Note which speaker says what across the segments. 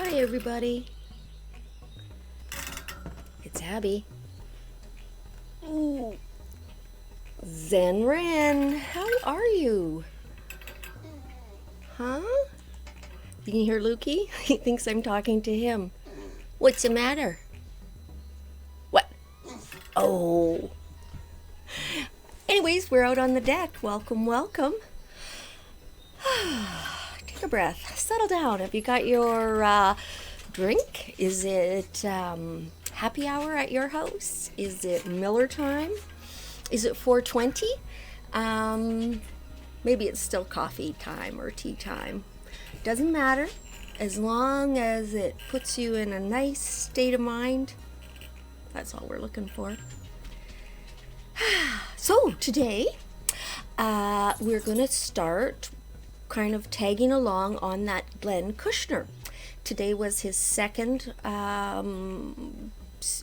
Speaker 1: Hi everybody, it's Abby. Ooh. Zen Ren, how are you? Huh? You can hear Lukey? He thinks I'm talking to him. What's the matter? What? Oh. Anyways, we're out on the deck. Welcome, welcome. Take a breath. Settle down. Have you got your drink? Is it happy hour at your house? Is it Miller time? Is it 4:20? Maybe it's still coffee time or tea time. Doesn't matter. As long as it puts you in a nice state of mind, that's all we're looking for. So today, we're going to start kind of tagging along on that Glenn Kushner. Today was his second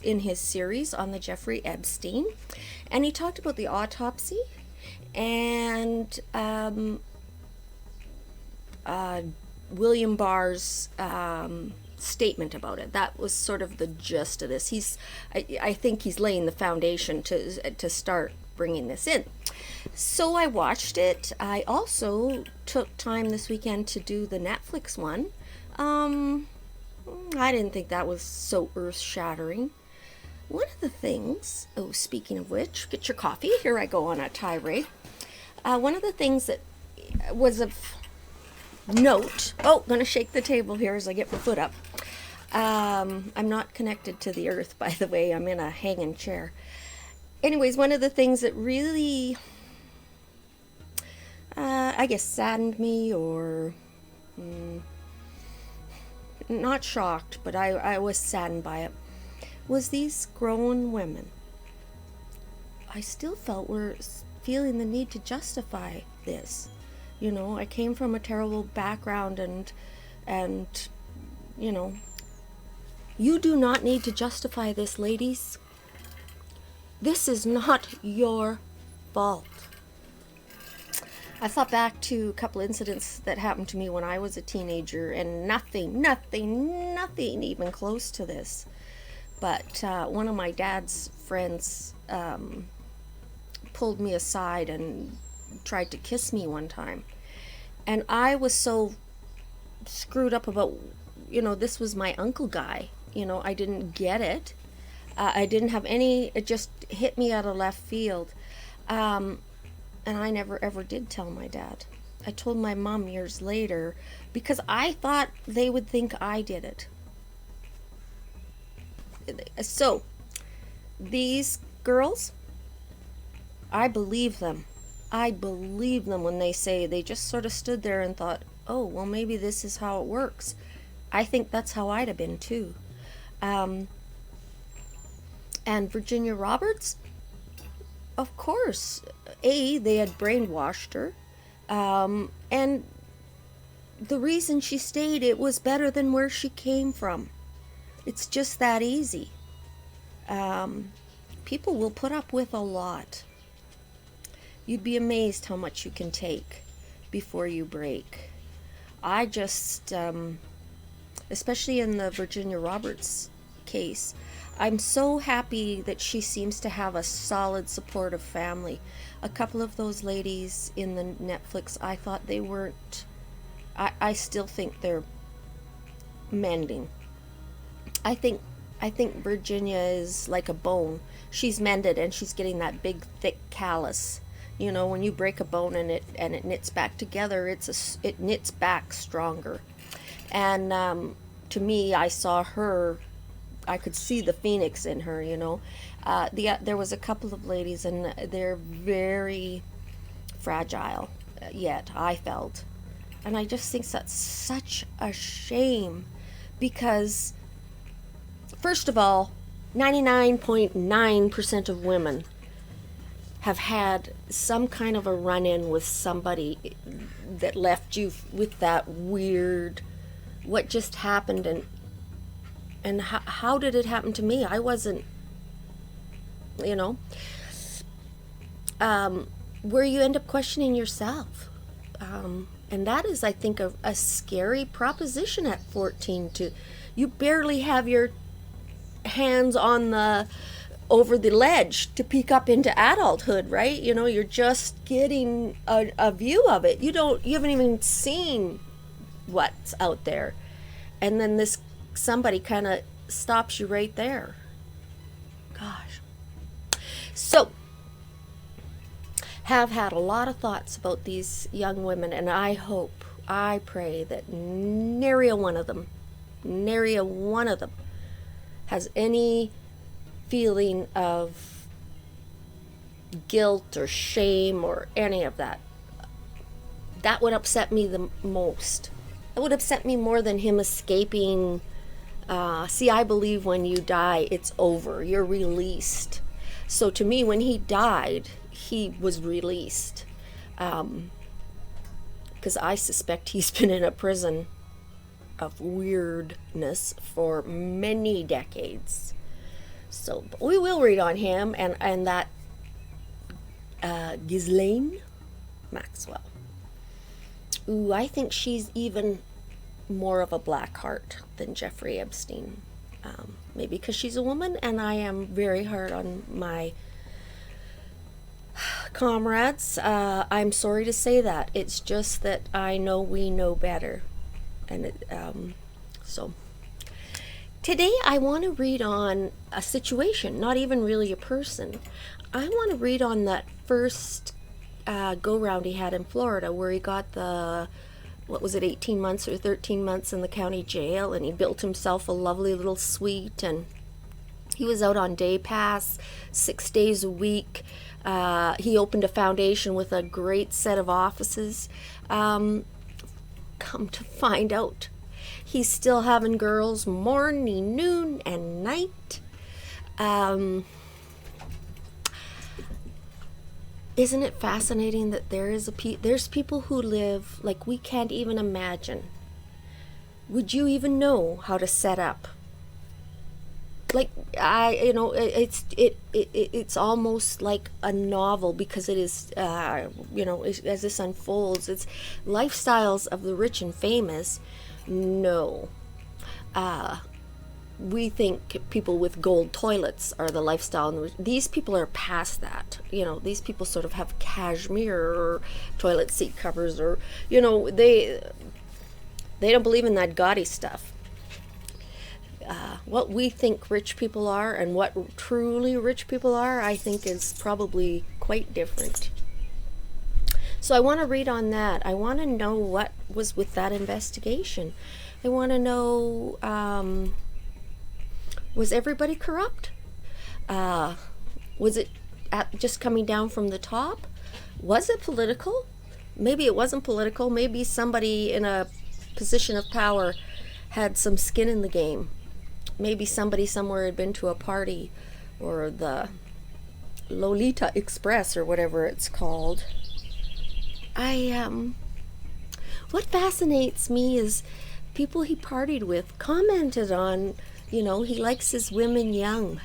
Speaker 1: in his series on the Jeffrey Epstein, and he talked about the autopsy and William Barr's statement about it. That was sort of the gist of this. I think he's laying the foundation to start bringing this in. So I watched it. I also took time this weekend to do the Netflix one. I didn't think that was so earth-shattering. One of the things, speaking of which, get your coffee. Here I go on a tirade. One of the things that was of note, gonna shake the table here as I get my foot up. I'm not connected to the earth, by the way. I'm in a hanging chair. Anyways, one of the things that really, I guess, saddened me, or not shocked, but I was saddened by it, was these grown women. I still felt were feeling the need to justify this. You know, I came from a terrible background, and you know, you do not need to justify this, ladies. This is not your fault. I thought back to a couple incidents that happened to me when I was a teenager, and nothing even close to this. But one of my dad's friends pulled me aside and tried to kiss me one time. And I was so screwed up about, this was my uncle guy. I didn't get it. I didn't have any, it just hit me out of left field. And I never ever did tell my dad. I told my mom years later because I thought they would think I did it. So, these girls, I believe them. I believe them when they say they just sort of stood there and thought, oh, well, maybe this is how it works. I think that's how I'd have been too. And Virginia Roberts, of course, they had brainwashed her. And the reason she stayed, it was better than where she came from. It's just that easy. People will put up with a lot. You'd be amazed how much you can take before you break. I just, especially in the Virginia Roberts case, I'm so happy that she seems to have a solid, supportive family. A couple of those ladies in the Netflix, I thought they weren't. I still think they're mending. I think Virginia is like a bone. She's mended, and she's getting that big, thick callus. When you break a bone and it knits back together, it knits back stronger. And to me, I saw her. I could see the phoenix in her. There was a couple of ladies, and they're very fragile. Yet I felt, and I just think that's such a shame, because first of all, 99.9% of women have had some kind of a run-in with somebody that left you with that weird, what just happened, and how did it happen to me? I wasn't, where you end up questioning yourself. And that is, I think, a scary proposition at 14. You barely have your hands on over the ledge to peek up into adulthood, right? You're just getting a view of it. You haven't even seen what's out there. And then somebody kind of stops you right there. Gosh. So, have had a lot of thoughts about these young women, and I pray that nary a one of them has any feeling of guilt or shame or any of that. That would upset me the most. It would upset me more than him escaping. See, I believe when you die, it's over. You're released. So to me, when he died, he was released. Because I suspect he's been in a prison of weirdness for many decades. So we will read on him and that Ghislaine Maxwell. Ooh, I think she's even more of a black heart than Jeffrey Epstein. Maybe because she's a woman, and I am very hard on my comrades. I'm sorry to say that. It's just that I know we know better. And so today I want to read on a situation, not even really a person. I want to read on that first go-round he had in Florida, where he got 18 months or 13 months in the county jail, and he built himself a lovely little suite, and he was out on day pass 6 days a week. He opened a foundation with a great set of offices. Come to find out, he's still having girls morning, noon, and night. Isn't it fascinating that there's people who live like we can't even imagine? Would you even know how to set up? Like it's almost like a novel, because it is as this unfolds, it's lifestyles of the rich and famous. No. We think people with gold toilets are the lifestyle. These people are past that. These people sort of have cashmere or toilet seat covers, or they don't believe in that gaudy stuff. What we think rich people are and what truly rich people are, I think, is probably quite different. So I want to read on that. I want to know what was with that investigation. I want to know, was everybody corrupt? Was it just coming down from the top? Was it political? Maybe it wasn't political. Maybe somebody in a position of power had some skin in the game. Maybe somebody somewhere had been to a party, or the Lolita Express, or whatever it's called. What fascinates me is people he partied with commented on, he likes his women young.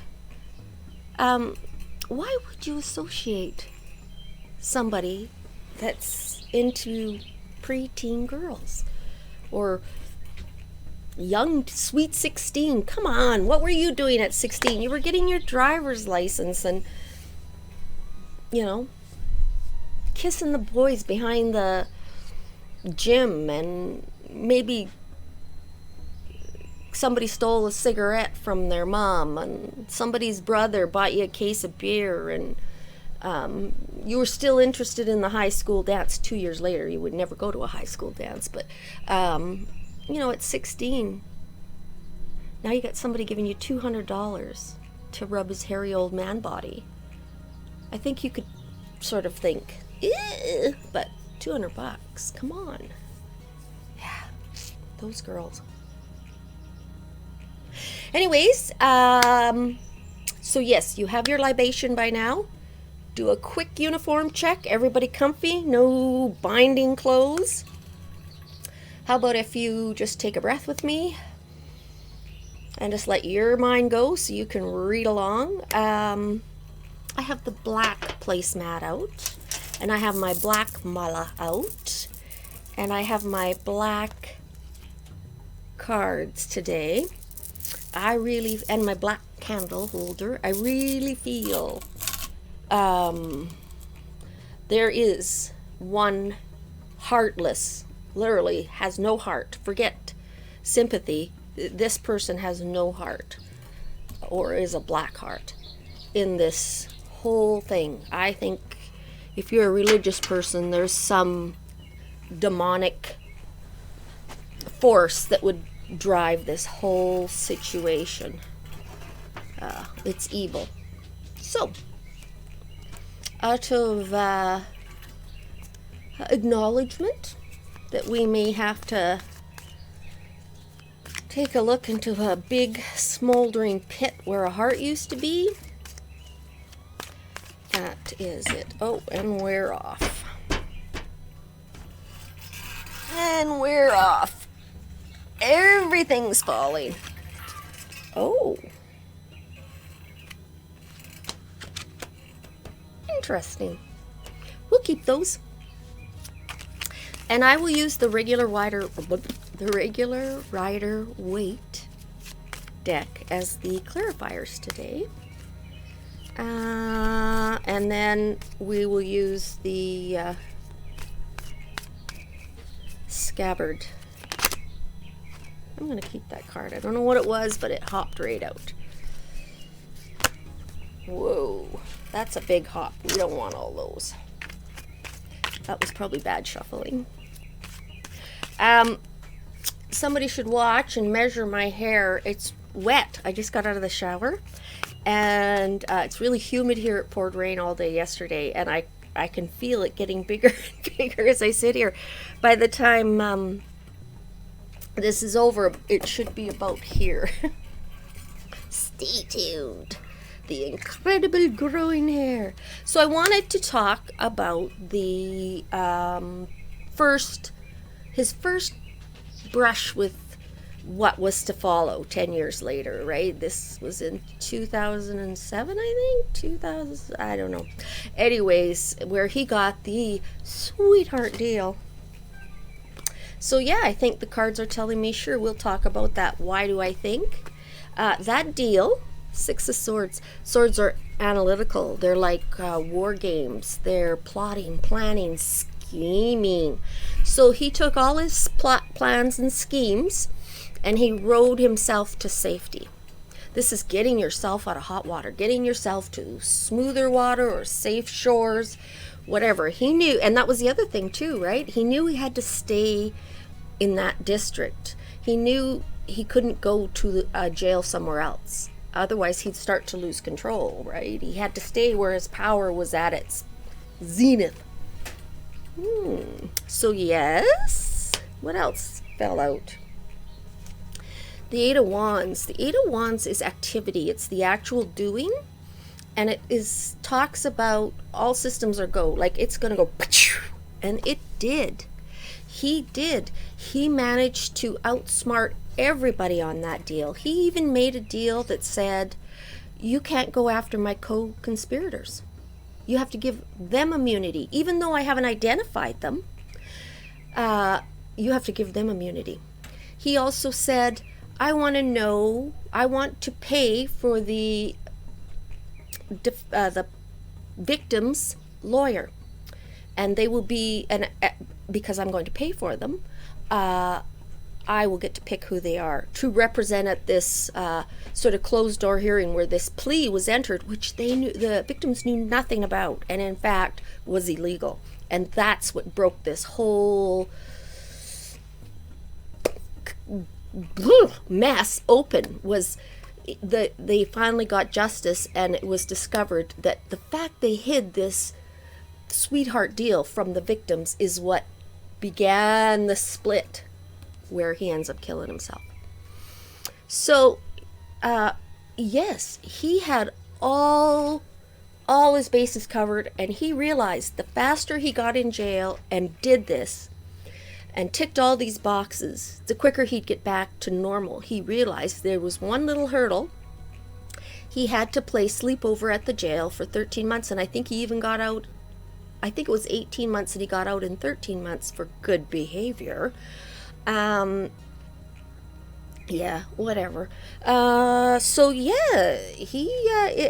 Speaker 1: Why would you associate somebody that's into preteen girls? Or young, sweet 16. Come on, what were you doing at 16? You were getting your driver's license and, kissing the boys behind the gym, and maybe somebody stole a cigarette from their mom, and somebody's brother bought you a case of beer, and you were still interested in the high school dance 2 years later. You would never go to a high school dance, but at 16, now you got somebody giving you $200 to rub his hairy old man body. I think you could sort of think, but $200, come on. Yeah, those girls. Anyways, so yes, you have your libation by now. Do a quick uniform check. Everybody comfy? No binding clothes? How about if you just take a breath with me and just let your mind go so you can read along. I have the black placemat out, and I have my black mala out, And I have my black cards today. And my black candle holder, I really feel there is one heartless, literally has no heart. Forget sympathy. This person has no heart, or is a black heart in this whole thing. I think if you're a religious person, there's some demonic force that would drive this whole situation. It's evil. So, out of acknowledgement that we may have to take a look into a big smoldering pit where a heart used to be. That is it. Oh, and we're off. And we're off. Everything's falling. Oh. Interesting. We'll keep those. And I will use the regular Rider Waite deck as the clarifiers today. And then we will use the Scabbard. I'm going to keep that card. I don't know what it was, but it hopped right out. Whoa, that's a big hop. We don't want all those. That was probably bad shuffling. Somebody should watch and measure my hair. It's wet. I just got out of the shower. And it's really humid here. It poured rain all day yesterday. And I can feel it getting bigger and bigger as I sit here. By the time this is over, it should be about here. Stay tuned. The incredible growing hair. So I wanted to talk about the his first brush with what was to follow 10 years later, right? This was in 2007, I think? 2000, I don't know. Anyways, where he got the sweetheart deal. So yeah, I think the cards are telling me, sure, we'll talk about that. Why do I think? That deal, Six of Swords. Swords are analytical. They're like war games. They're plotting, planning, scheming. So he took all his plans and schemes and he rowed himself to safety. This is getting yourself out of hot water, getting yourself to smoother water or safe shores, whatever. He knew, and that was the other thing too, right? He knew he had to stay in that district. He knew he couldn't go to a jail somewhere else. Otherwise, he'd start to lose control, right? He had to stay where his power was at its zenith. So yes, what else fell out? The Eight of Wands. The Eight of Wands is activity. It's the actual doing, and it talks about all systems are go. Like it's gonna go, and it did. He did. He managed to outsmart everybody on that deal. He even made a deal that said, you can't go after my co-conspirators. You have to give them immunity. Even though I haven't identified them, you have to give them immunity. He also said, I want to pay for the victim's lawyer. And they will be, because I'm going to pay for them, I will get to pick who they are to represent at this sort of closed door hearing where this plea was entered, which the victims knew nothing about, and in fact was illegal. And that's what broke this whole mess open. Was they finally got justice, and it was discovered that the fact they hid this sweetheart deal from the victims is what began the split where he ends up killing himself. So yes, he had all his bases covered, and he realized the faster he got in jail and did this and ticked all these boxes, the quicker he'd get back to normal. He realized there was one little hurdle. He had to play sleepover at the jail for 13 months, and I think he even got out I think it was 18 months, and he got out in 13 months for good behavior. Yeah, whatever. So yeah,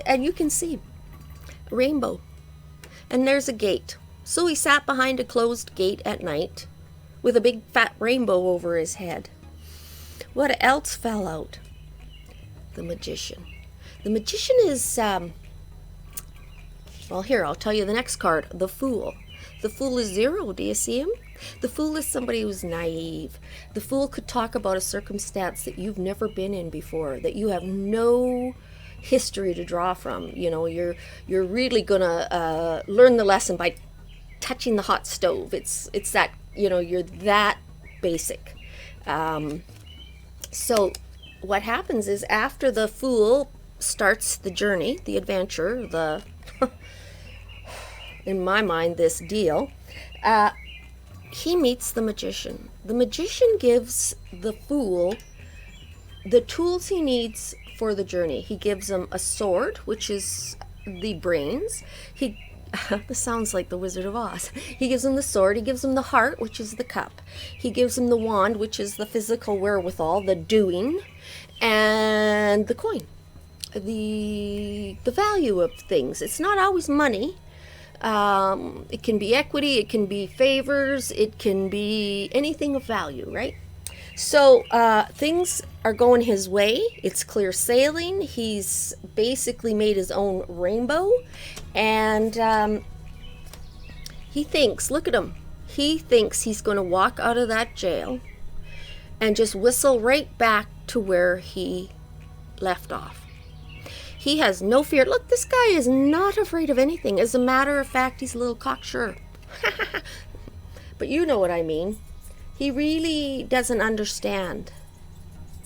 Speaker 1: and you can see rainbow, and there's a gate. So he sat behind a closed gate at night with a big fat rainbow over his head. What else fell out? The magician. The magician is, well, here, I'll tell you the next card. The fool. The fool is 0. Do you see him? The fool is somebody who's naive. The fool could talk about a circumstance that you've never been in before, that you have no history to draw from. You know, you're really gonna learn the lesson by touching the hot stove. It's that, you know, you're that basic. So what happens is, after the fool starts the journey, the adventure, the in my mind, this deal, he meets the magician. The magician gives the fool the tools he needs for the journey. He gives him a sword, which is the brains. This sounds like the Wizard of Oz. He gives him the sword. He gives him the heart, which is the cup. He gives him the wand, which is the physical wherewithal, the doing, and the coin, the value of things. It's not always money. It can be equity, it can be favors, it can be anything of value, right? So things are going his way. It's clear sailing. He's basically made his own rainbow, and he thinks, look at him, he thinks he's going to walk out of that jail and just whistle right back to where he left off. He has no fear. Look, this guy is not afraid of anything. As a matter of fact, he's a little cocksure. But you know what I mean. He really doesn't understand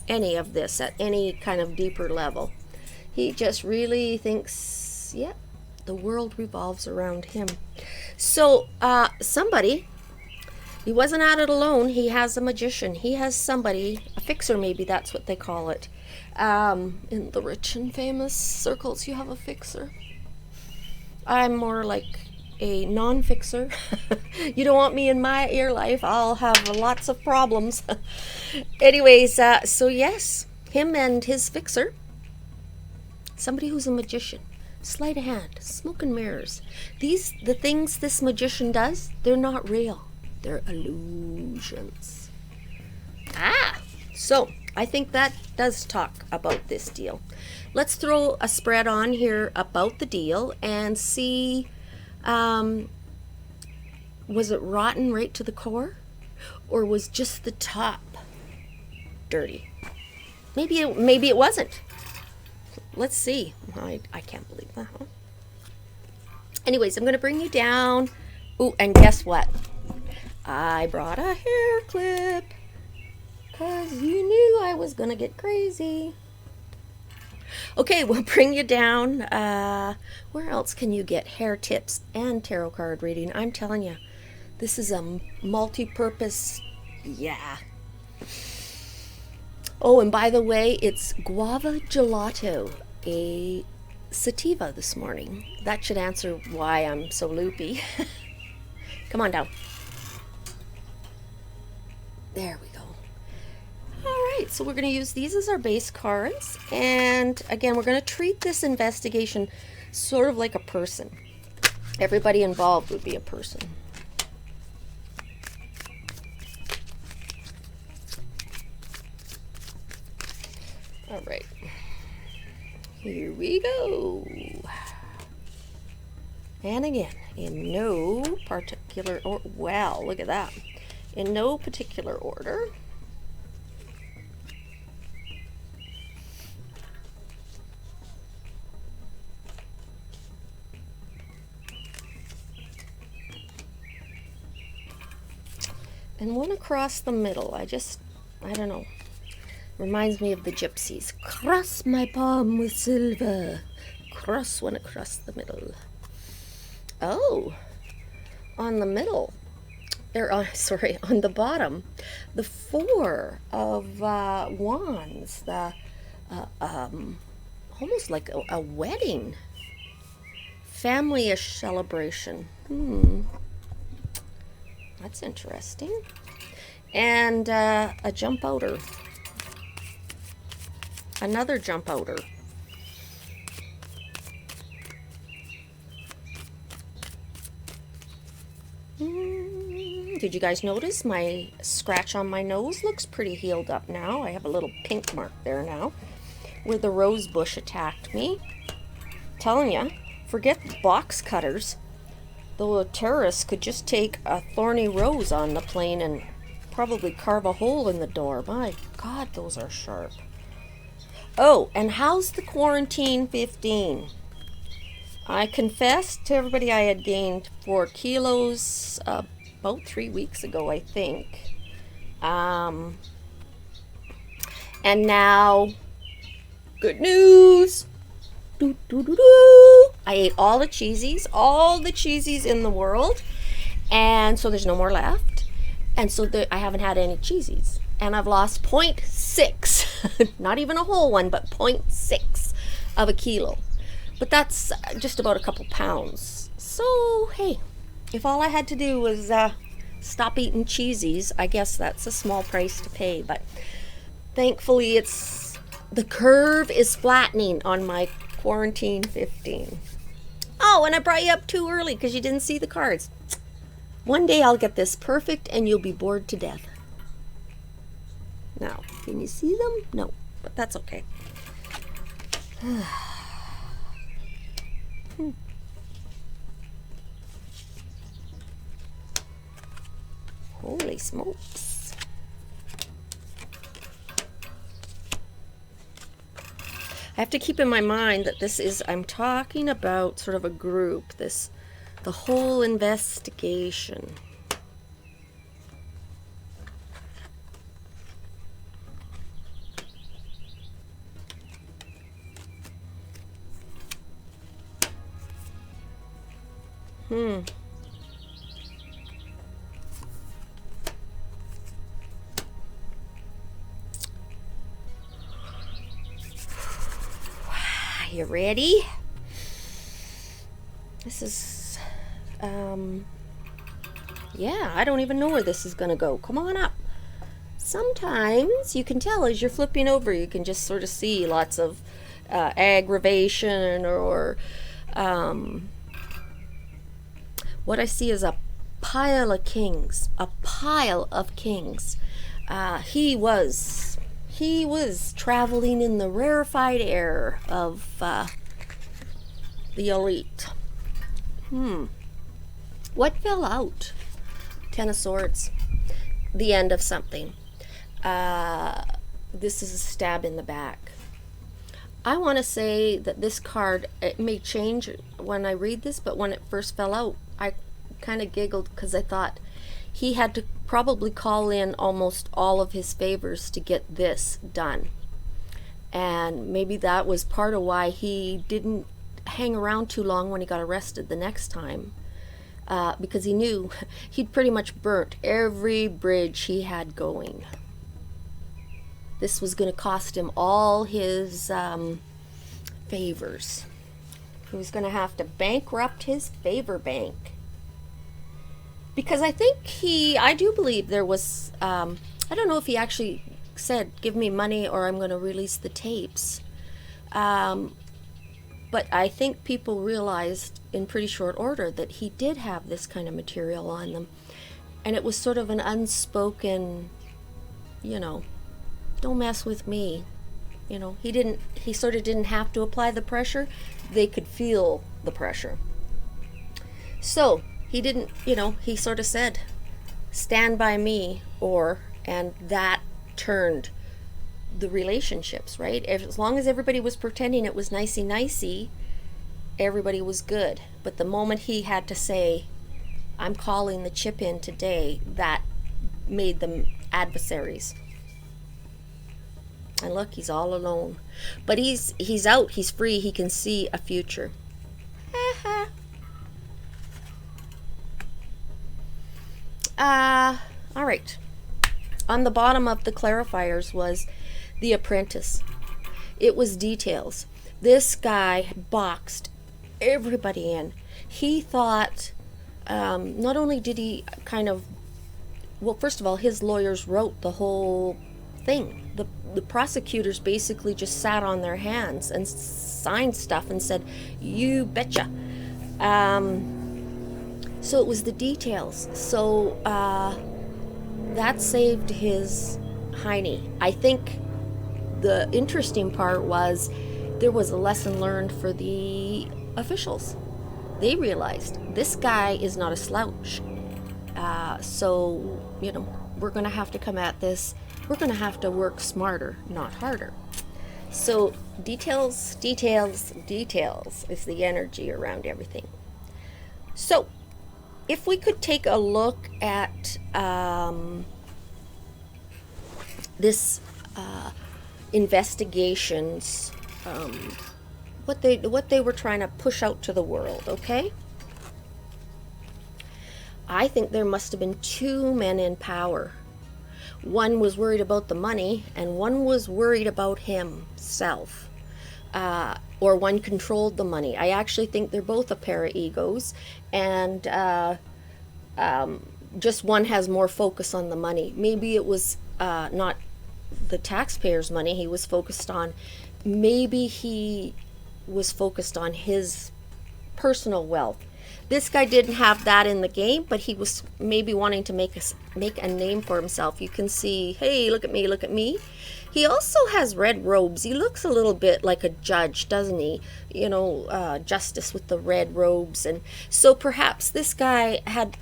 Speaker 1: any of this at any kind of deeper level. He just really thinks, yeah, the world revolves around him. So somebody, he wasn't at it alone. He has a magician. He has somebody, a fixer maybe, that's what they call it. In the rich and famous circles, you have a fixer. I'm more like a non-fixer. You don't want me in my ear life. I'll have lots of problems. Anyways, so yes, him and his fixer, somebody who's a magician, sleight of hand, smoke and mirrors. The things this magician does, they're not real. They're illusions. So I think that does talk about this deal. Let's throw a spread on here about the deal and see, was it rotten right to the core, or was just the top dirty? Maybe it wasn't. Let's see. I can't believe that. Huh? Anyways, I'm going to bring you down. Ooh, and guess what? I brought a hair clip, because you knew I was going to get crazy. Okay, we'll bring you down. Where else can you get hair tips and tarot card reading? I'm telling you, this is a multi-purpose, yeah. Oh, and by the way, it's guava gelato, a sativa this morning. That should answer why I'm so loopy. Come on down. There we go. All right, so we're going to use these as our base cards. And again, we're going to treat this investigation sort of like a person. Everybody involved would be a person. All right, here we go. And again, in no particular order. Wow, look at that. In no particular order. And one across the middle. I don't know. Reminds me of the gypsies. Cross my palm with silver. Cross one across the middle. Oh, on the middle. On the bottom. The Four of Wands. The almost like a wedding family-ish celebration. That's interesting. And a jump outer. Another jump outer. Did you guys notice my scratch on my nose looks pretty healed up now? I have a little pink mark there now where the rose bush attacked me. Telling ya, forget box cutters. The terrorists could just take a thorny rose on the plane and probably carve a hole in the door. My God, those are sharp. Oh, and how's the quarantine 15? I confessed to everybody I had gained 4 kilos about 3 weeks ago, I think. And now, good news. I ate all the cheesies in the world, and so there's no more left, and so I haven't had any cheesies, and I've lost 0.6 not even a whole one, but 0.6 of a kilo, but that's just about a couple pounds. So hey, if all I had to do was stop eating cheesies, I guess that's a small price to pay, but thankfully the curve is flattening on my quarantine 15. Oh, and I brought you up too early because you didn't see the cards. One day I'll get this perfect and you'll be bored to death. Now, can you see them? No, but that's okay. Holy smokes. I have to keep in my mind that I'm talking about sort of a group, the whole investigation. You ready? This is, yeah, I don't even know where this is gonna go. Come on up. Sometimes you can tell as you're flipping over, you can just sort of see lots of aggravation or what I see is a pile of kings. A pile of kings. He was traveling in the rarefied air of the elite. What fell out? 10 of Swords. The end of something. This is a stab in the back. I want to say that this card, it may change when I read this, but when it first fell out, I kind of giggled because I thought he had to probably call in almost all of his favors to get this done. And maybe that was part of why he didn't hang around too long when he got arrested the next time. Because he knew he'd pretty much burnt every bridge he had going. This was going to cost him all his favors. He was going to have to bankrupt his favor bank. Because I do believe there was, I don't know if he actually said, give me money or I'm going to release the tapes. But I think people realized in pretty short order that he did have this kind of material on them. And it was sort of an unspoken, don't mess with me. He sort of didn't have to apply the pressure. They could feel the pressure. So he didn't, he sort of said, stand by me, and that turned the relationships, right? As long as everybody was pretending it was nicey, everybody was good. But the moment he had to say, I'm calling the chip in today, that made them adversaries. And look, he's all alone. But he's out, he's free, he can see a future. All right. On the bottom of the clarifiers was The Apprentice. It was details. This guy boxed everybody in. He thought, not only did he kind of, well, first of all, his lawyers wrote the whole thing. The prosecutors basically just sat on their hands and signed stuff and said, you betcha. So it was the details. So that saved his hiney. I think the interesting part was there was a lesson learned for the officials. They realized this guy is not a slouch. So, we're going to have to come at this. We're going to have to work smarter, not harder. So details, details, details is the energy around everything. So if we could take a look at this investigations, what they were trying to push out to the world, okay? I think there must have been two men in power. One was worried about the money, and one was worried about himself. Or one controlled the money. I actually think they're both a pair of egos, and just one has more focus on the money. Maybe it was not the taxpayers' money he was focused on. Maybe he was focused on his personal wealth. This guy didn't have that in the game, but he was maybe wanting to make a name for himself. You can see, hey, look at me, look at me. He also has red robes. He looks a little bit like a judge, doesn't he? Justice with the red robes. And so perhaps this guy had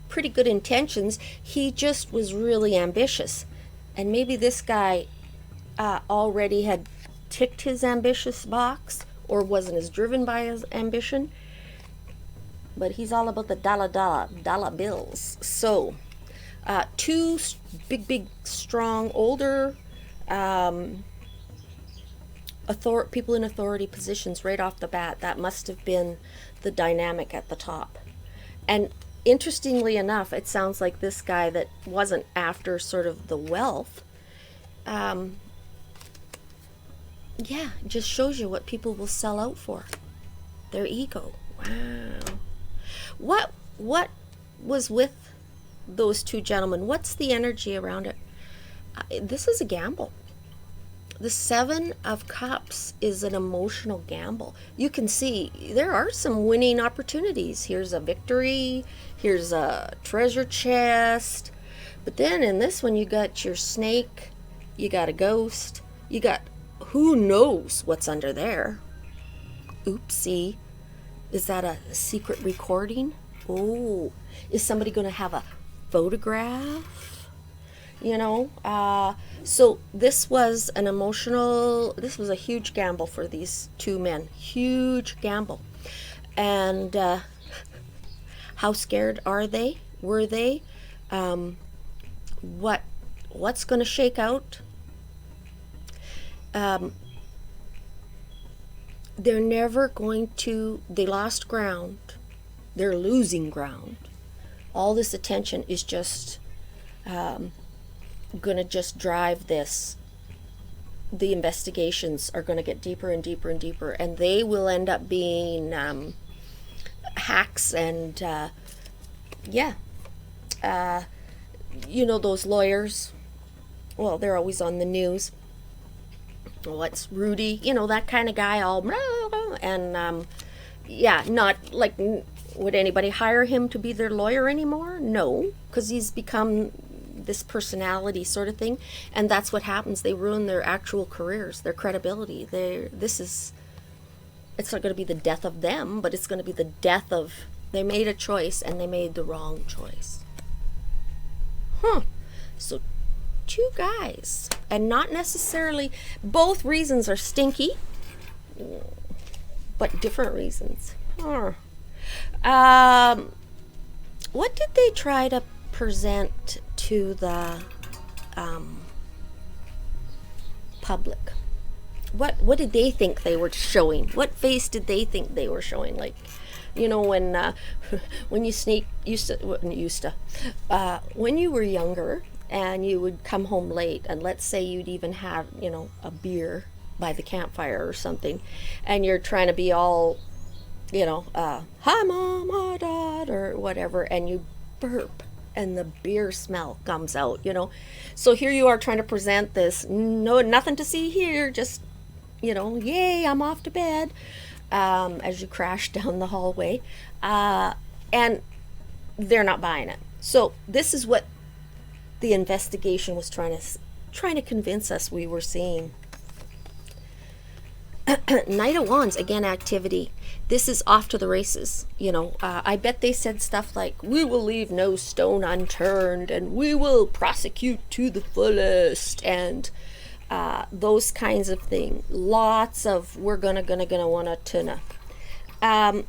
Speaker 1: pretty good intentions. He just was really ambitious. And maybe this guy already had ticked his ambitious box, or wasn't as driven by his ambition. But he's all about the dollar bills. So, two big, strong, older people in authority positions right off the bat. That must have been the dynamic at the top. And interestingly enough, it sounds like this guy that wasn't after sort of the wealth. Just shows you what people will sell out for. Their ego. Wow. What was with those two gentlemen? What's the energy around it? This is a gamble. The Seven of Cups is an emotional gamble. You can see there are some winning opportunities. Here's a victory. Here's a treasure chest. But then in this one, you got your snake. You got a ghost. You got who knows what's under there. Oopsie. Is that a secret recording? Oh, is somebody going to have a photograph? So this was this was a huge gamble for these two men. Huge gamble. And how scared were they? What's going to shake out? They're never going to, they lost ground. They're losing ground. All this attention is just going to just drive this. The investigations are going to get deeper and deeper and deeper, and they will end up being hacks and, those lawyers. Well, they're always on the news. What's Rudy, that kind of guy, all and not like, would anybody hire him to be their lawyer anymore? No, because he's become this personality sort of thing, and that's what happens. They ruin their actual careers, their credibility. It's not going to be the death of them, but it's going to be the death of, they made a choice and they made the wrong choice. So two guys, and not necessarily, both reasons are stinky, but different reasons. What did they try to present to the public? What did they think they were showing? What face did they think they were showing? Like, when when you were younger and you would come home late, and let's say you'd even have, a beer by the campfire or something, and you're trying to be all hi mom, hi dad, or whatever, and you burp and the beer smell comes out, So here you are trying to present this, no, nothing to see here, just, yay, I'm off to bed, as you crash down the hallway. And they're not buying it. So this is what the investigation was trying to convince us we were seeing. Knight of Wands, again, activity. This is off to the races. I bet they said stuff like, we will leave no stone unturned and we will prosecute to the fullest, and those kinds of things. Lots of we're gonna wanna tuna. But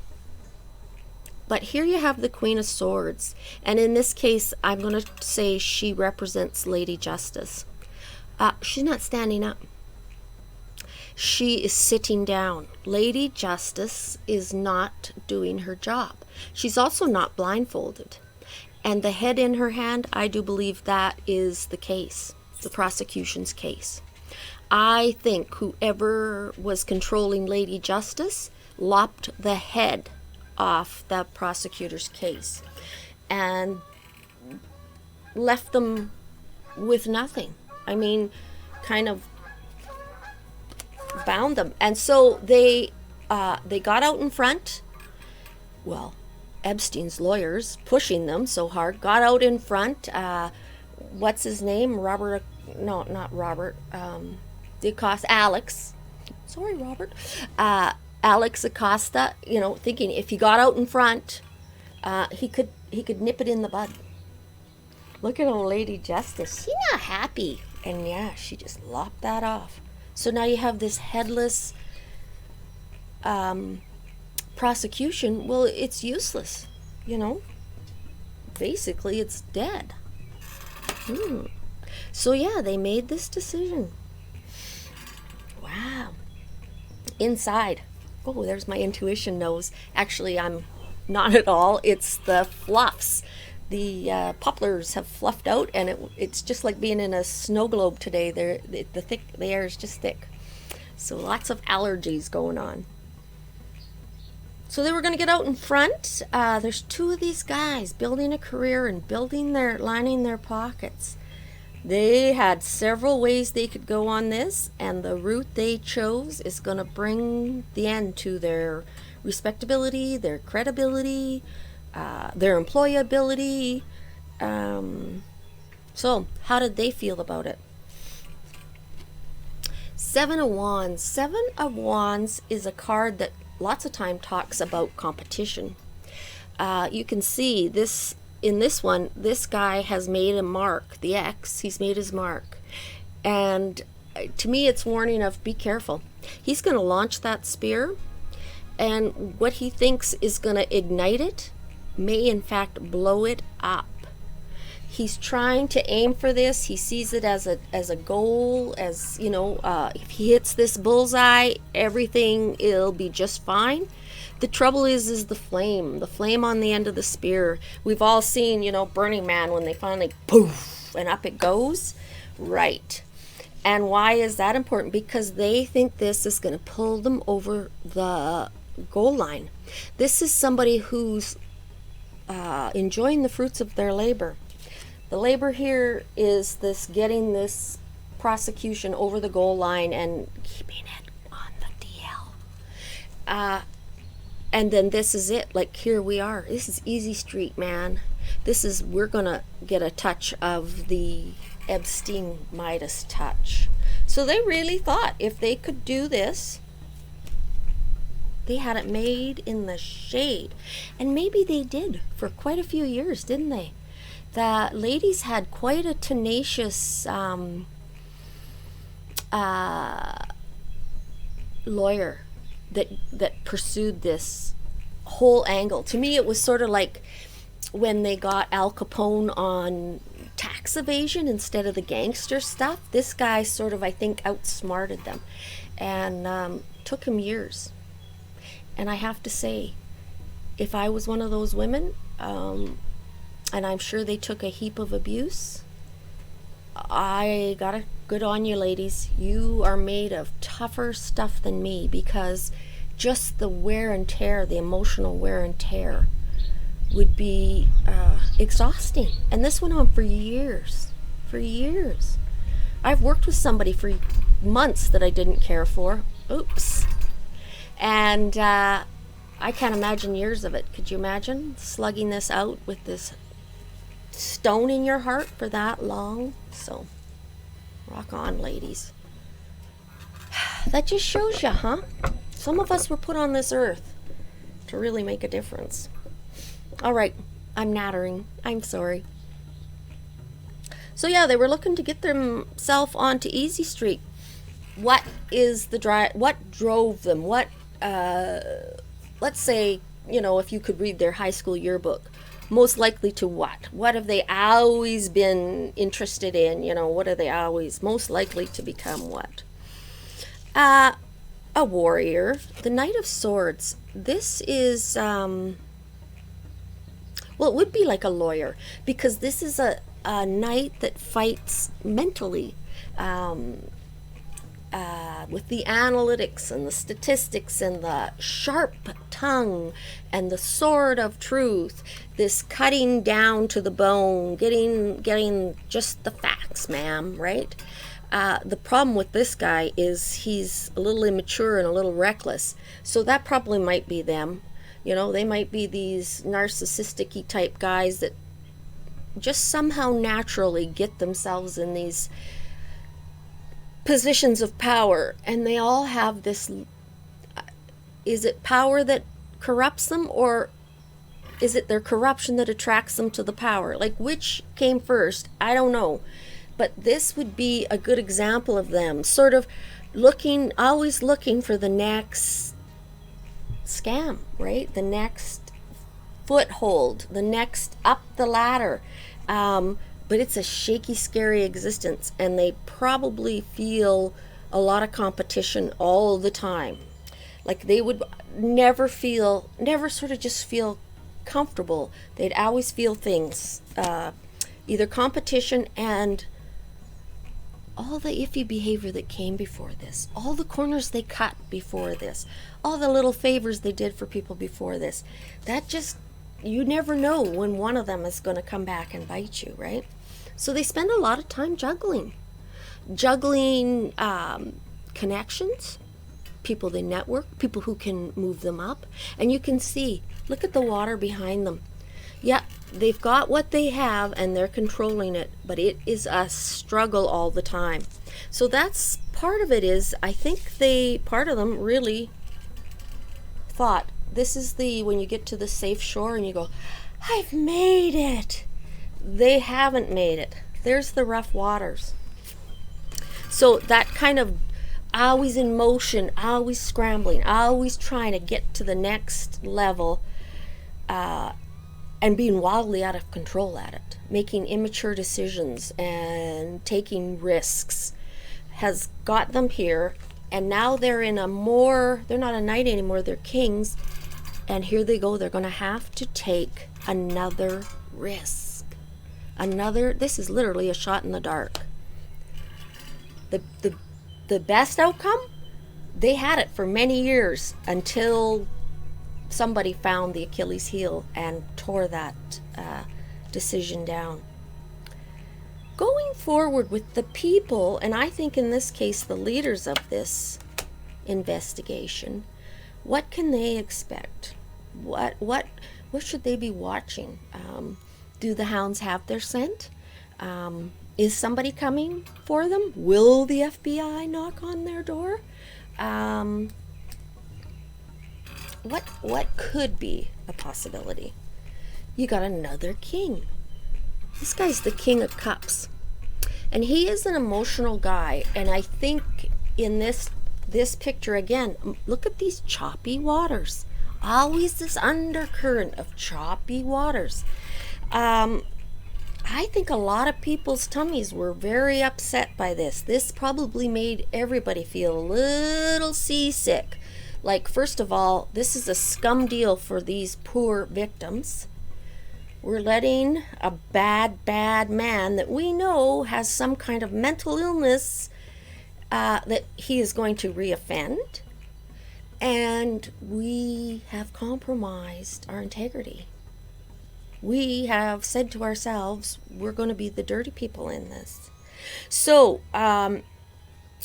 Speaker 1: here you have the Queen of Swords, and in this case I'm going to say she represents Lady Justice. She's not standing up. She is sitting down. Lady Justice is not doing her job. She's also not blindfolded. And the head in her hand, I do believe that is the case, the prosecution's case. I think whoever was controlling Lady Justice lopped the head off the prosecutor's case and left them with nothing. I mean, kind of bound them. And so they got out in front. Well, Epstein's lawyers pushing them so hard got out in front. What's his name? Robert? No, not Robert. Alex. Sorry, Robert. Alex Acosta. Thinking if he got out in front, he could nip it in the bud. Look at old Lady Justice. She's not happy, and yeah, she just lopped that off. So now you have this headless prosecution. Well, it's useless, Basically, it's dead. So yeah, they made this decision. Wow. Inside. Oh, there's my intuition nose. Actually, I'm not at all. It's the fluffs. The poplars have fluffed out, and it's just like being in a snow globe today. The air is just thick. So lots of allergies going on. So they were going to get out in front. There's two of these guys building a career and lining their pockets. They had several ways they could go on this, and the route they chose is going to bring the end to their respectability, their credibility, their employability. So how did they feel about it? Seven of Wands. Seven of Wands is a card that lots of time talks about competition. You can see this in this one. This guy has made a mark. The ex, he's made his mark, and to me it's warning of be careful. He's going to launch that spear, and what he thinks is going to ignite it may in fact blow it up. He's trying to aim for this. He sees it as a goal, as if he hits this bullseye, everything will be just fine. The trouble is the flame on the end of the spear. We've all seen, Burning Man, when they finally poof and up it goes. Right. And why is that important? Because they think this is going to pull them over the goal line. This is somebody who's enjoying the fruits of their labor. The labor here is this getting this prosecution over the goal line and keeping it on the DL. And then this is it. Like, here we are. This is easy street, man. We're gonna get a touch of the Epstein Midas touch. So they really thought if they could do this, they had it made in the shade. And maybe they did for quite a few years, didn't they? The ladies had quite a tenacious lawyer that pursued this whole angle. To me, it was sort of like when they got Al Capone on tax evasion instead of the gangster stuff. This guy sort of, I think, outsmarted them, and took him years. And I have to say, if I was one of those women, and I'm sure they took a heap of abuse, I got a good on you, ladies. You are made of tougher stuff than me, because just the wear and tear, the emotional wear and tear would be exhausting. And this went on for years. For years. I've worked with somebody for months that I didn't care for. Oops. And I can't imagine years of it. Could you imagine slugging this out with this stone in your heart for that long? So, rock on, ladies. That just shows you, huh? Some of us were put on this earth to really make a difference. All right, I'm nattering. I'm sorry. So yeah, they were looking to get themselves onto Easy Street. What drove them? Let's say, if you could read their high school yearbook, most likely to what? What have they always been interested in? What are they always most likely to become what? A warrior, the Knight of Swords. This is, it would be like a lawyer, because this is a knight that fights mentally, with the analytics and the statistics and the sharp tongue and the sword of truth, this cutting down to the bone, getting just the facts, ma'am, right? The problem with this guy is he's a little immature and a little reckless. So that probably might be them. They might be these narcissistic-y type guys that just somehow naturally get themselves in these positions of power. And they all have this, is it power that corrupts them, or is it their corruption that attracts them to the power? Like, which came first? I don't know. But this would be a good example of them, sort of always looking for the next scam, right? The next foothold, the next up the ladder. But it's a shaky, scary existence, and they probably feel a lot of competition all the time. Like, they would never sort of just feel comfortable. They'd always feel things, either competition and all the iffy behavior that came before this, all the corners they cut before this, all the little favors they did for people before this. That just, you never know when one of them is going to come back and bite you, right? So they spend a lot of time juggling connections, people they network, people who can move them up. And you can see, look at the water behind them. Yeah, they've got what they have and they're controlling it, but it is a struggle all the time. So that's part of it. Is I think part of them really thought, this is when you get to the safe shore and you go, I've made it. They haven't made it. There's the rough waters. So that kind of always in motion, always scrambling, always trying to get to the next level, and being wildly out of control at it, making immature decisions and taking risks, has got them here. And now they're they're not a knight anymore, they're kings. And here they go, they're going to have to take another risk. This is literally a shot in the dark. The best outcome, they had it for many years until somebody found the Achilles heel and tore that decision down. Going forward with the people, and I think in this case the leaders of this investigation, what can they expect? What should they be watching? Do the hounds have their scent? Is somebody coming for them? Will the FBI knock on their door? What could be a possibility? You got another king. This guy's the King of Cups. And he is an emotional guy. And I think in this picture, again, look at these choppy waters. Always this undercurrent of choppy waters. I think a lot of people's tummies were very upset by this. This probably made everybody feel a little seasick. Like, first of all, this is a scum deal for these poor victims. We're letting a bad man that we know has some kind of mental illness that he is going to reoffend. And we have compromised our integrity. We have said to ourselves, we're going to be the dirty people in this. So,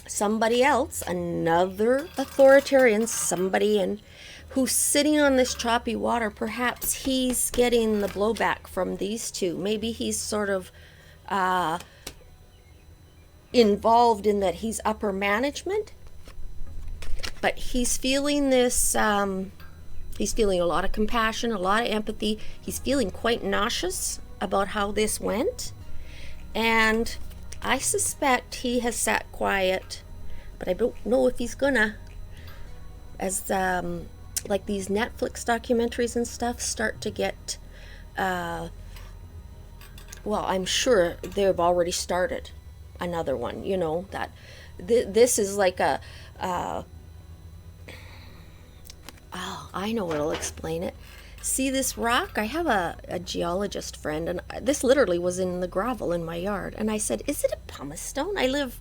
Speaker 1: somebody else, another authoritarian, somebody who's sitting on this choppy water, perhaps he's getting the blowback from these two. Maybe he's sort of involved in that he's upper management, but he's feeling this, he's feeling a lot of compassion, a lot of empathy. He's feeling quite nauseous about how this went. And I suspect he has sat quiet, but I don't know if he's gonna, as like these Netflix documentaries and stuff start to get, well, I'm sure they've already started another one, you know, that this is like a, oh, I know what'll explain it. See this rock? I have a geologist friend, and this literally was in the gravel in my yard. And I said, "Is it a pumice stone? I live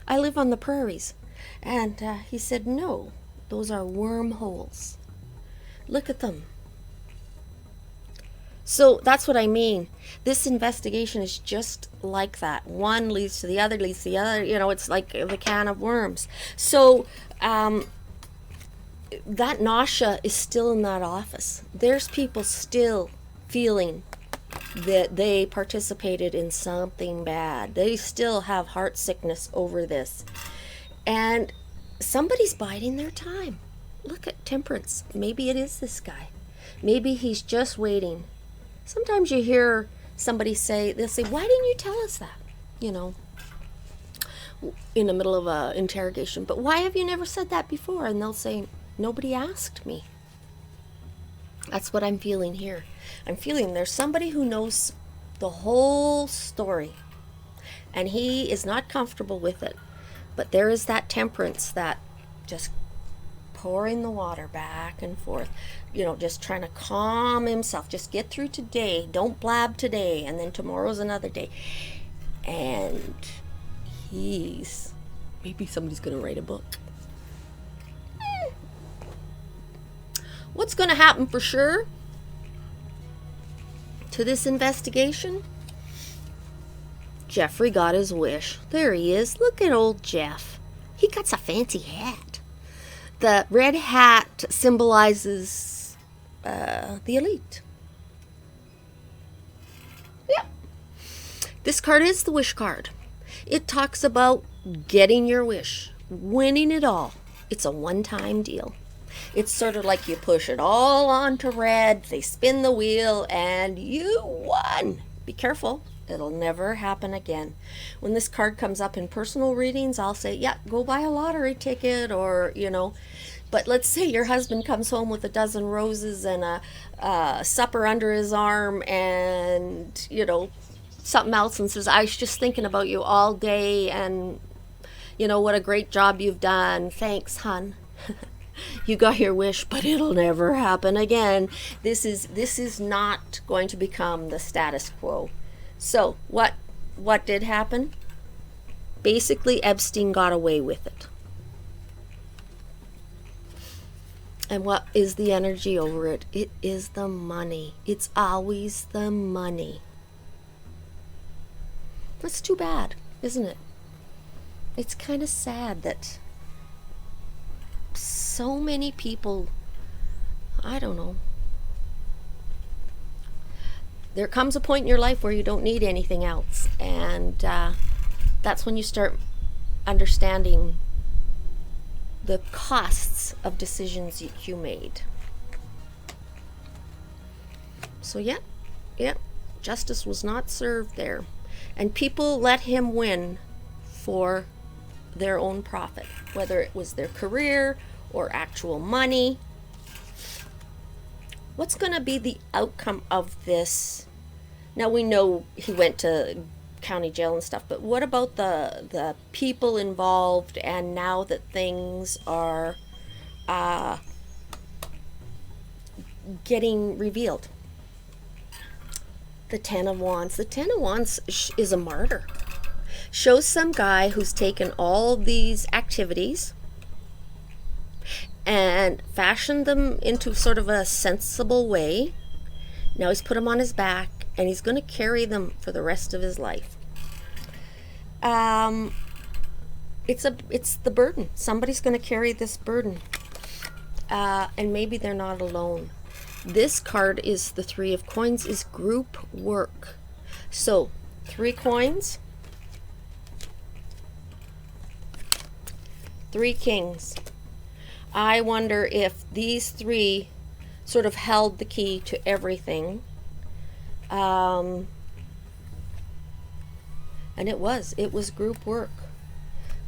Speaker 1: on the prairies." And he said, "No, those are wormholes. Look at them." So that's what I mean. This investigation is just like that. One leads to the other, leads to the other. You know, it's like the can of worms. So that nausea is still in that office. There's people still feeling that they participated in something bad. They still have heart sickness over this. And somebody's biding their time. Look at Temperance. Maybe it is this guy. Maybe he's just waiting. Sometimes you hear somebody say, they'll say, "Why didn't you tell us that?" You know, in the middle of an interrogation. "But why have you never said that before?" And they'll say, "Nobody asked me." That's what I'm feeling here. I'm feeling there's somebody who knows the whole story, and he is not comfortable with it. But there is that Temperance that just pouring the water back and forth, you know, just trying to calm himself. Just get through today. Don't blab today, and then tomorrow's another day. And maybe somebody's going to write a book. What's going to happen for sure to this investigation? Jeffrey got his wish. There he is. Look at old Jeff. He got a fancy hat. The red hat symbolizes the elite. Yeah. This card is the wish card. It talks about getting your wish, winning it all. It's a one-time deal. It's sort of like you push it all onto red, they spin the wheel, and you won. Be careful. It'll never happen again. When this card comes up in personal readings, I'll say, yeah, go buy a lottery ticket, or, you know. But let's say your husband comes home with a dozen roses and a supper under his arm and, you know, something else, and says, "I was just thinking about you all day, and, you know, what a great job you've done. Thanks, hun." You got your wish, but it'll never happen again. This is not going to become the status quo. So what did happen? Basically, Epstein got away with it. And what is the energy over it? It is the money. It's always the money. That's too bad, isn't it? It's kind of sad that so many people, I don't know. There comes a point in your life where you don't need anything else, and that's when you start understanding the costs of decisions you made. So yeah, justice was not served there, and people let him win for their own profit, whether it was their career or actual money. What's going to be the outcome of this? Now we know he went to county jail and stuff, but what about the people involved, and now that things are getting revealed? The Ten of Wands. The Ten of Wands is a martyr. Shows some guy who's taken all these activities and fashioned them into sort of a sensible way. Now he's put them on his back, and he's going to carry them for the rest of his life. It's the burden. Somebody's going to carry this burden, and maybe they're not alone. This card is the 3 of coins, is group work. So 3 coins, 3 kings. I wonder if these 3 sort of held the key to everything. And it was group work.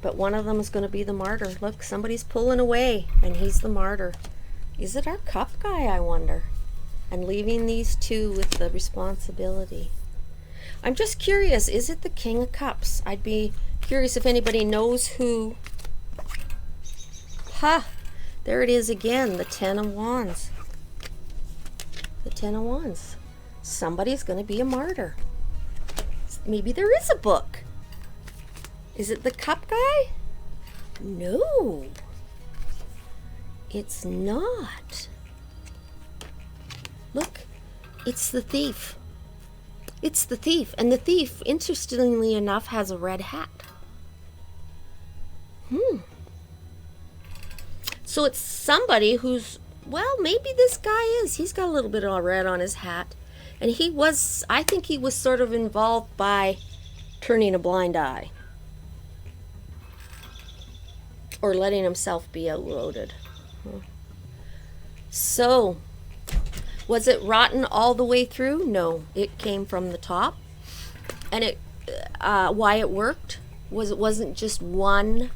Speaker 1: But one of them is going to be the martyr. Look, somebody's pulling away, and he's the martyr. Is it our cup guy, I wonder? And leaving these 2 with the responsibility. I'm just curious, is it the King of Cups? I'd be curious if anybody knows who. There it is again, the 10 of Wands. The 10 of Wands. Somebody's going to be a martyr. Maybe there is a book. Is it the cup guy? No. It's not. Look, it's the thief. It's the thief. And the thief, interestingly enough, has a red hat. So it's somebody who's, well, maybe this guy is. He's got a little bit of red on his hat. And I think he was sort of involved by turning a blind eye. Or letting himself be outvoted. So, was it rotten all the way through? No, it came from the top. And why it worked was it wasn't just one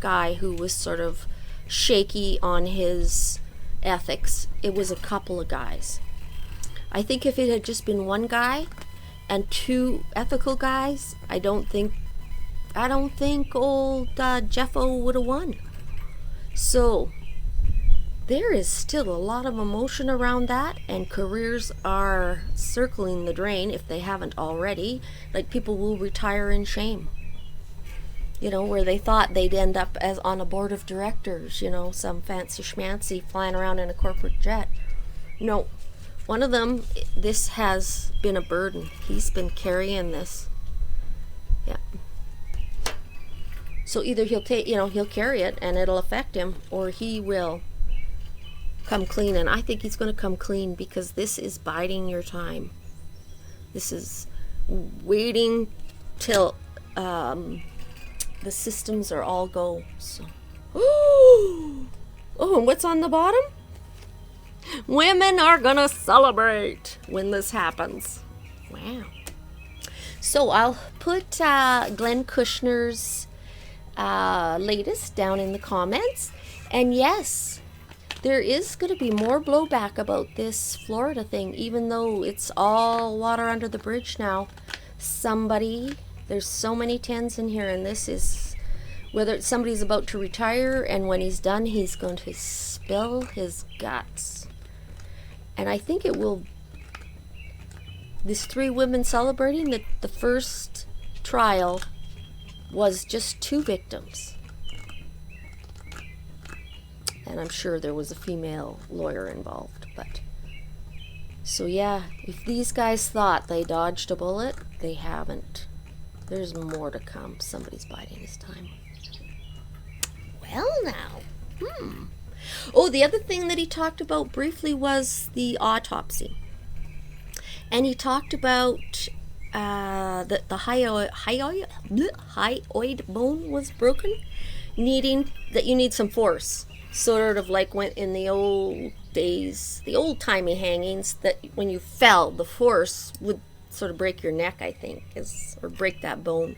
Speaker 1: guy who was sort of shaky on his ethics. It was a couple of guys. I think if it had just been one guy and 2 ethical guys, I don't think old Jeffo would have won. So there is still a lot of emotion around that, and careers are circling the drain if they haven't already. Like, people will retire in shame. Where they thought they'd end up as on a board of directors, some fancy schmancy flying around in a corporate jet. No, one of them, this has been a burden. He's been carrying this. Yeah. So either he'll carry it and it'll affect him, or he will come clean. And I think he's going to come clean, because this is biding your time. This is waiting till the systems are all go. So, oh, and what's on the bottom? Women are gonna celebrate when this happens. Wow. So I'll put Glenn Kushner's latest down in the comments. And yes, there is going to be more blowback about this Florida thing, even though it's all water under the bridge now. There's so many 10s in here, and this is whether somebody's about to retire, and when he's done, he's going to spill his guts. And I think it will. These 3 women celebrating that the first trial was just 2 victims. And I'm sure there was a female lawyer involved. But so yeah, if these guys thought they dodged a bullet, they haven't. There's more to come. Somebody's biding his time. Well now. Oh, the other thing that he talked about briefly was the autopsy. And he talked about the hyoid bone was broken, needing that you need some force. Sort of like when in the old days, the old-timey hangings, that when you fell, the force would sort of break your neck, I think, or break that bone.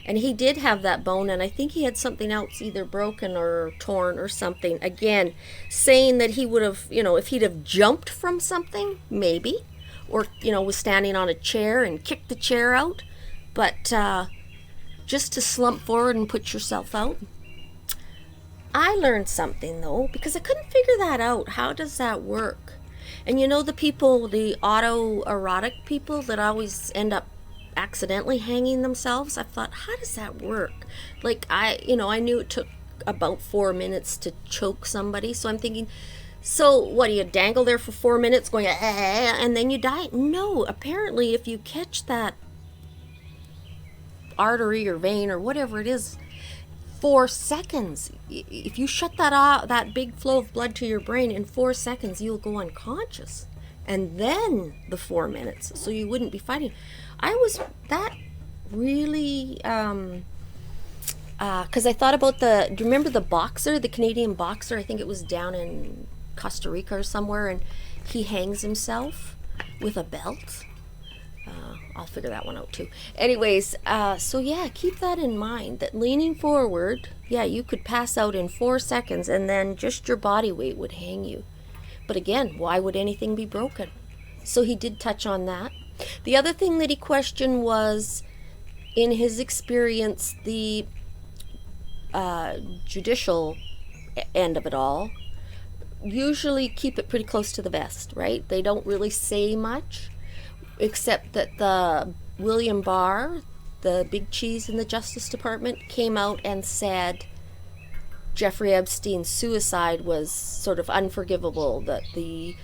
Speaker 1: And he did have that bone, and I think he had something else either broken or torn or something. Again, saying that he would have, if he'd have jumped from something, maybe, or, was standing on a chair and kicked the chair out. But just to slump forward and put yourself out. I learned something, though, because I couldn't figure that out. How does that work? And the people, the autoerotic people that always end up accidentally hanging themselves, I thought, how does that work? Like, I knew it took about 4 minutes to choke somebody. So I'm thinking, so what, do you dangle there for 4 minutes going, and then you die? No, apparently if you catch that artery or vein or whatever it is, 4 seconds, if you shut that big flow of blood to your brain, in 4 seconds you'll go unconscious, and then the 4 minutes, so you wouldn't be fighting. I was that really because I thought about do you remember the boxer, the Canadian boxer? I think it was down in Costa Rica or somewhere, and he hangs himself with a belt. I'll figure that one out too. Anyways, so yeah, keep that in mind, that leaning forward, yeah, you could pass out in 4 seconds, and then just your body weight would hang you. But again, why would anything be broken? So he did touch on that. The other thing that he questioned was, in his experience, the judicial end of it all usually keep it pretty close to the vest, right? They don't really say much, except that the William Barr, the big cheese in the Justice Department, came out and said Jeffrey Epstein's suicide was sort of unforgivable, that the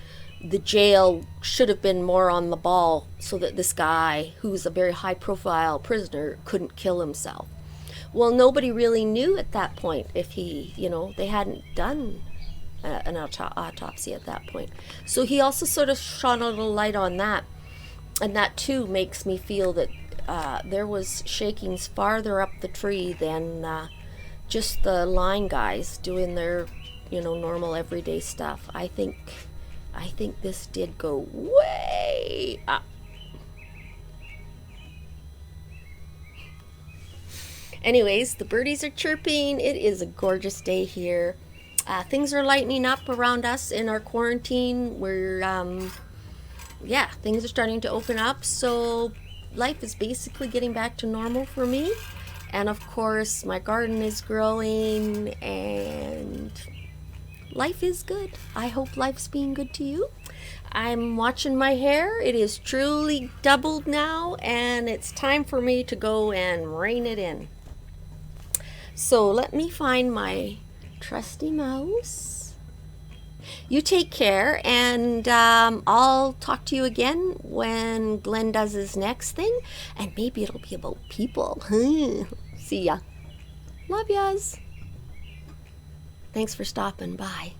Speaker 1: jail should have been more on the ball so that this guy, who's a very high-profile prisoner, couldn't kill himself. Well, nobody really knew at that point if he, they hadn't done an autopsy at that point. So he also sort of shone a little light on that. And that too makes me feel that there was shakings farther up the tree than just the line guys doing their, normal everyday stuff. I think this did go way up. Anyways, the birdies are chirping. It is a gorgeous day here. Things are lightening up around us in our quarantine. We're things are starting to open up, so life is basically getting back to normal for me. And of course, my garden is growing, and life is good. I hope life's being good to you. I'm watching my hair. It is truly doubled now, and it's time for me to go and rein it in. So let me find my trusty mouse. You take care, and I'll talk to you again when Glenn does his next thing, and maybe it'll be about people. See ya. Love yas. Thanks for stopping by.